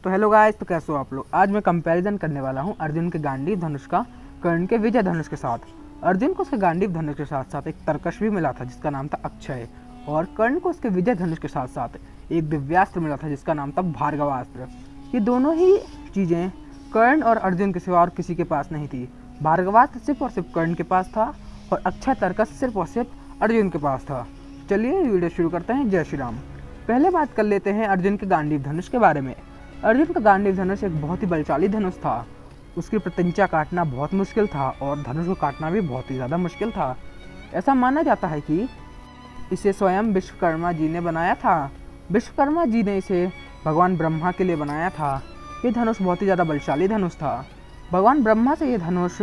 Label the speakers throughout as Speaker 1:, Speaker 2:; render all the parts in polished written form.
Speaker 1: तो hello guys, तो कैसे हो आप लोग। आज मैं कंपैरिजन करने वाला हूँ अर्जुन के गांडीव धनुष का कर्ण के विजय धनुष के साथ। अर्जुन को उसके गांडीव धनुष के साथ साथ एक तरकश भी मिला था जिसका नाम था अक्षय, और कर्ण को उसके विजय धनुष के साथ साथ एक दिव्यास्त्र मिला था जिसका नाम था भार्गवास्त्र। ये दोनों ही चीज़ें कर्ण और अर्जुन के सिवा और किसी के पास नहीं थी। भार्गवास्त्र सिर्फ और सिर्फ कर्ण के पास था और अक्षय तरकश सिर्फ और सिर्फ अर्जुन के पास था। चलिए वीडियो शुरू करते हैं। जय श्री राम। पहले बात कर लेते हैं अर्जुन के गांडीव धनुष के बारे में। अर्जुन का गांडीव धनुष एक बहुत ही बलशाली धनुष था। उसकी प्रत्यंचा काटना बहुत मुश्किल था और धनुष को काटना भी बहुत ही ज़्यादा मुश्किल था। ऐसा माना जाता है कि इसे स्वयं विश्वकर्मा जी ने बनाया था। विश्वकर्मा जी ने इसे भगवान ब्रह्मा के लिए बनाया था। ये धनुष बहुत ही ज़्यादा बलशाली धनुष था। भगवान ब्रह्मा से ये धनुष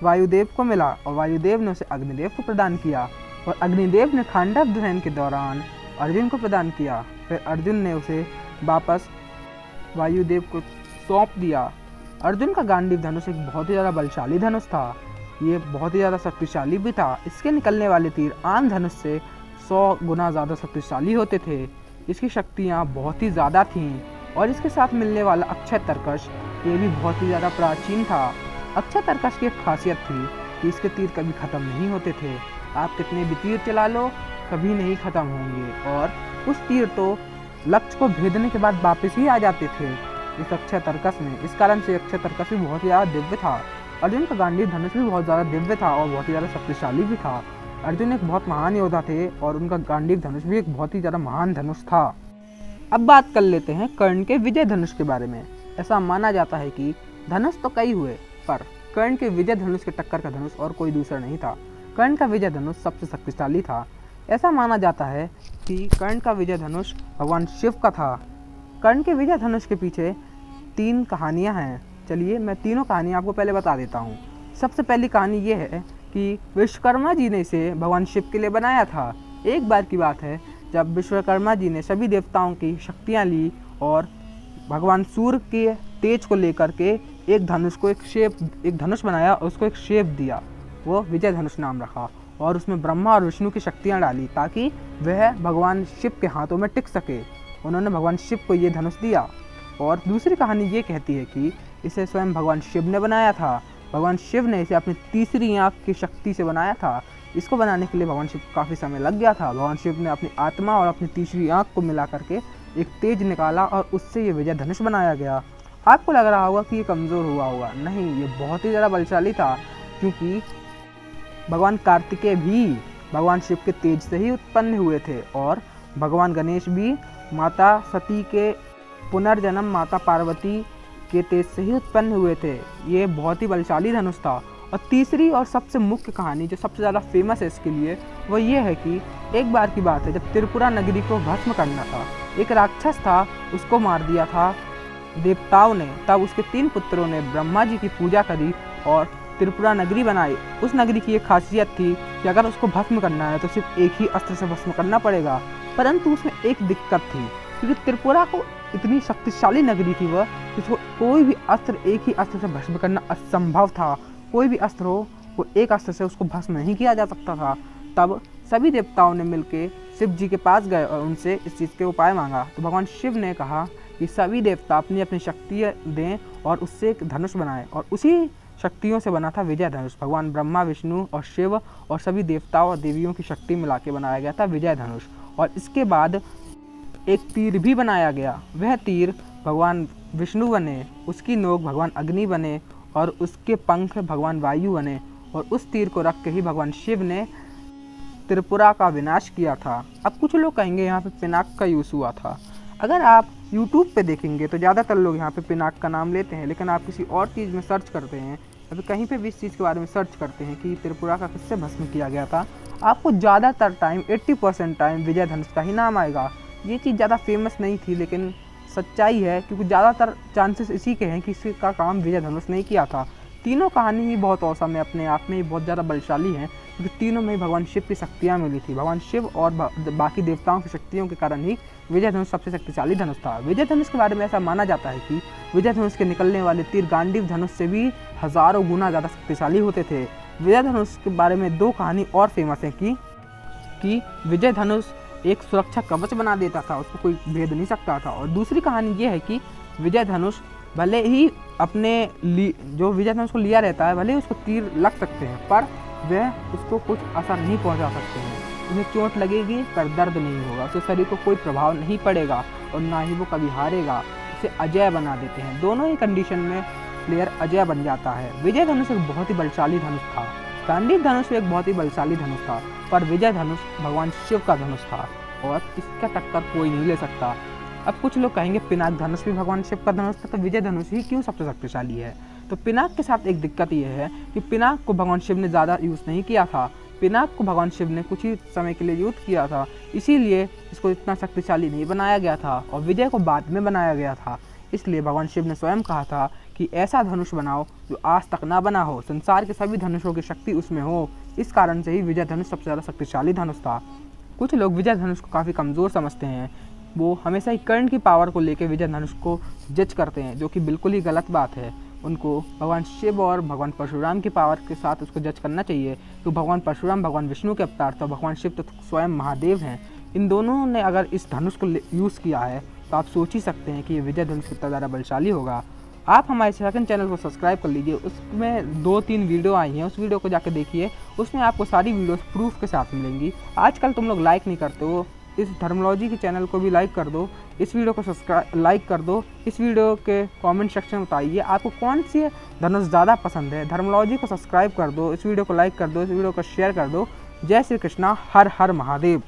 Speaker 1: वायुदेव को मिला और वायुदेव ने उसे अग्निदेव को प्रदान किया और अग्निदेव ने खांडव दहन के दौरान अर्जुन को प्रदान किया। फिर अर्जुन ने उसे वापस वायुदेव को सौंप दिया। अर्जुन का गांडीव धनुष एक बहुत ही ज़्यादा बलशाली धनुष था। ये बहुत ही ज़्यादा शक्तिशाली भी था। इसके निकलने वाले तीर आम धनुष से 100 गुना ज़्यादा शक्तिशाली होते थे। इसकी शक्तियाँ बहुत ही ज़्यादा थीं और इसके साथ मिलने वाला अक्षय तरकश ये भी बहुत ही ज़्यादा प्राचीन था। अक्षय तरकश की एक खासियत थी कि इसके तीर कभी ख़त्म नहीं होते थे। आप कितने भी तीर चला लो कभी नहीं ख़त्म होंगे और कुछ तीर तो लक्ष्य को भेदने के बाद वापस ही आ जाते थे इस अक्षय तरकश में। इस कारण से अक्षय तरकश भी बहुत ही ज़्यादा दिव्य था। अर्जुन का गांडीव धनुष भी बहुत ज़्यादा दिव्य था और बहुत ही ज़्यादा शक्तिशाली भी था। अर्जुन एक बहुत महान योद्धा थे और उनका गांडीव धनुष भी एक बहुत ही ज़्यादा महान धनुष था। अब बात कर लेते हैं कर्ण के विजय धनुष के बारे में। ऐसा माना जाता है कि धनुष तो कई हुए पर कर्ण के विजय धनुष के टक्कर का धनुष और कोई दूसरा नहीं था। कर्ण का विजय धनुष सबसे शक्तिशाली था। ऐसा माना जाता है कि कर्ण का विजय धनुष भगवान शिव का था। कर्ण के विजय धनुष के पीछे 3 कहानियाँ हैं। चलिए मैं तीनों कहानियाँ आपको पहले बता देता हूँ। सबसे पहली कहानी ये है कि विश्वकर्मा जी ने इसे भगवान शिव के लिए बनाया था। एक बार की बात है जब विश्वकर्मा जी ने सभी देवताओं की शक्तियाँ ली और भगवान सूर्य के तेज को लेकर के एक धनुष बनाया और उसको एक शेप दिया। वो विजय धनुष नाम रखा और उसमें ब्रह्मा और विष्णु की शक्तियाँ डाली ताकि वह भगवान शिव के हाथों में टिक सके। उन्होंने भगवान शिव को ये धनुष दिया। और दूसरी कहानी ये कहती है कि इसे स्वयं भगवान शिव ने बनाया था। भगवान शिव ने इसे अपनी तीसरी आँख की शक्ति से बनाया था। इसको बनाने के लिए भगवान शिव को काफ़ी समय लग गया था। भगवान शिव ने अपनी आत्मा और अपनी तीसरी आँख को मिला करके एक तेज निकाला और उससे ये विजय धनुष बनाया गया। आपको लग रहा होगा कि ये कमज़ोर हुआ होगा, नहीं, ये बहुत ही ज़्यादा बलशाली था क्योंकि भगवान कार्तिकेय भी भगवान शिव के तेज से ही उत्पन्न हुए थे और भगवान गणेश भी माता सती के पुनर्जन्म माता पार्वती के तेज से ही उत्पन्न हुए थे। ये बहुत ही बलशाली धनुष था। और तीसरी और सबसे मुख्य कहानी जो सबसे ज़्यादा फेमस है इसके लिए वो ये है कि एक बार की बात है जब त्रिपुरा नगरी को भस्म करना था, एक राक्षस था, उसको मार दिया था देवताओं ने। तब उसके 3 पुत्रों ने ब्रह्मा जी की पूजा करी और त्रिपुरा नगरी बनाई। उस नगरी की एक खासियत थी कि अगर उसको भस्म करना है तो सिर्फ एक ही अस्त्र से भस्म करना पड़ेगा। परंतु उसमें एक दिक्कत थी क्योंकि त्रिपुरा को इतनी शक्तिशाली नगरी थी वह कि कोई भी अस्त्र एक ही अस्त्र से भस्म करना असंभव था। कोई भी अस्त्र हो वो एक अस्त्र से उसको भस्म नहीं किया जा सकता था। तब सभी देवताओं ने मिलकर शिव जी के पास गए और उनसे इस चीज़ के उपाय मांगा। तो भगवान शिव ने कहा कि सभी देवता अपनी अपनी शक्तियाँ दें और उससे एक धनुष बनाएं और उसी शक्तियों से बना था विजय धनुष। भगवान ब्रह्मा, विष्णु और शिव और सभी देवताओं और देवियों की शक्ति मिला के बनाया गया था विजय धनुष। और इसके बाद एक तीर भी बनाया गया। वह तीर भगवान विष्णु बने, उसकी नोक भगवान अग्नि बने और उसके पंख भगवान वायु बने और उस तीर को रख के ही भगवान शिव ने त्रिपुरा का विनाश किया था। अब कुछ लोग कहेंगे यहाँ पे पिनाक का यूज़ हुआ था। अगर आप YouTube पे देखेंगे तो ज़्यादातर लोग यहाँ पे पिनाक का नाम लेते हैं, लेकिन आप किसी और चीज़ में सर्च करते हैं या फिर कहीं पे भी इस चीज़ के बारे में सर्च करते हैं कि त्रिपुरा का किससे भस्म किया गया था, आपको ज़्यादातर टाइम 80% टाइम विजय धनुष का ही नाम आएगा। ये चीज़ ज़्यादा फेमस नहीं थी लेकिन सच्चाई है क्योंकि ज़्यादातर चांसेस इसी के हैं कि इसका काम विजय धनुष नहीं किया था। तीनों कहानी ही बहुत औसम है, अपने आप में ही बहुत ज़्यादा बलशाली हैं क्योंकि तीनों में ही भगवान शिव की शक्तियाँ मिली थी। भगवान शिव और बाकी देवताओं की शक्तियों के कारण ही विजय धनुष सबसे शक्तिशाली धनुष था। विजय धनुष के बारे में ऐसा माना जाता है कि विजय धनुष के निकलने वाले तीर गांडीव धनुष से भी हज़ारों गुना ज़्यादा शक्तिशाली होते थे। विजय धनुष के बारे में 2 कहानी और फेमस है कि विजय धनुष एक सुरक्षा कवच बना देता था, उसको कोई भेद नहीं सकता था। और दूसरी कहानी ये है कि विजय धनुष भले ही जो विजय धनुष को लिया रहता है, भले ही उसको तीर लग सकते हैं, पर वह उसको कुछ असर नहीं पहुंचा सकते हैं। उन्हें चोट लगेगी पर दर्द नहीं होगा, उसके शरीर को कोई प्रभाव नहीं पड़ेगा और ना ही वो कभी हारेगा। उसे अजय बना देते हैं। दोनों ही कंडीशन में प्लेयर अजय बन जाता है। विजय धनुष एक बहुत ही बलशाली धनुष था। गांडीव धनुष एक बहुत ही बलशाली धनुष था, पर विजय धनुष भगवान शिव का धनुष था और इसका टक्कर कोई नहीं ले सकता। अब कुछ लोग कहेंगे पिनाक धनुष भी भगवान शिव का धनुष था, तो विजय धनुष ही क्यों सबसे शक्तिशाली है? तो पिनाक के साथ एक दिक्कत यह है कि पिनाक को भगवान शिव ने ज़्यादा यूज़ नहीं किया था। पिनाक को भगवान शिव ने कुछ ही समय के लिए यूज़ किया था, इसीलिए इसको इतना शक्तिशाली नहीं बनाया गया था और विजय को बाद में बनाया गया था। इसलिए भगवान शिव ने स्वयं कहा था कि ऐसा धनुष बनाओ जो आज तक ना बना हो, संसार के सभी धनुषों की शक्ति उसमें हो। इस कारण से ही विजय धनुष सबसे ज़्यादा शक्तिशाली धनुष था। कुछ लोग विजय धनुष को काफ़ी कमज़ोर समझते हैं। वो हमेशा ही कर्ण की पावर को लेकर विजय धनुष को जज करते हैं, जो कि बिल्कुल ही गलत बात है। उनको भगवान शिव और भगवान परशुराम की पावर के साथ उसको जज करना चाहिए। तो भगवान परशुराम भगवान विष्णु के अवतार, तो भगवान शिव तो स्वयं महादेव हैं। इन दोनों ने अगर इस धनुष को यूज़ किया है तो आप सोच ही सकते हैं कि ये विजय धनुष कितना ज़्यादा बलशाली होगा। आप हमारे सेकंड चैनल को सब्सक्राइब कर लीजिए, उसमें 2-3 वीडियो आई हैं, उस वीडियो को जाकर देखिए। उसमें आपको सारी वीडियोस प्रूफ के साथ मिलेंगी। आजकल तुम लोग लाइक नहीं करते हो, इस धर्मोलॉजी के चैनल को भी लाइक कर दो, इस वीडियो को लाइक कर दो। इस वीडियो के कमेंट सेक्शन में बताइए आपको कौन सी धनुष ज़्यादा पसंद है। धर्मोलॉजी को सब्सक्राइब कर दो, इस वीडियो को लाइक कर दो, इस वीडियो को शेयर कर दो। जय श्री कृष्णा, हर हर महादेव।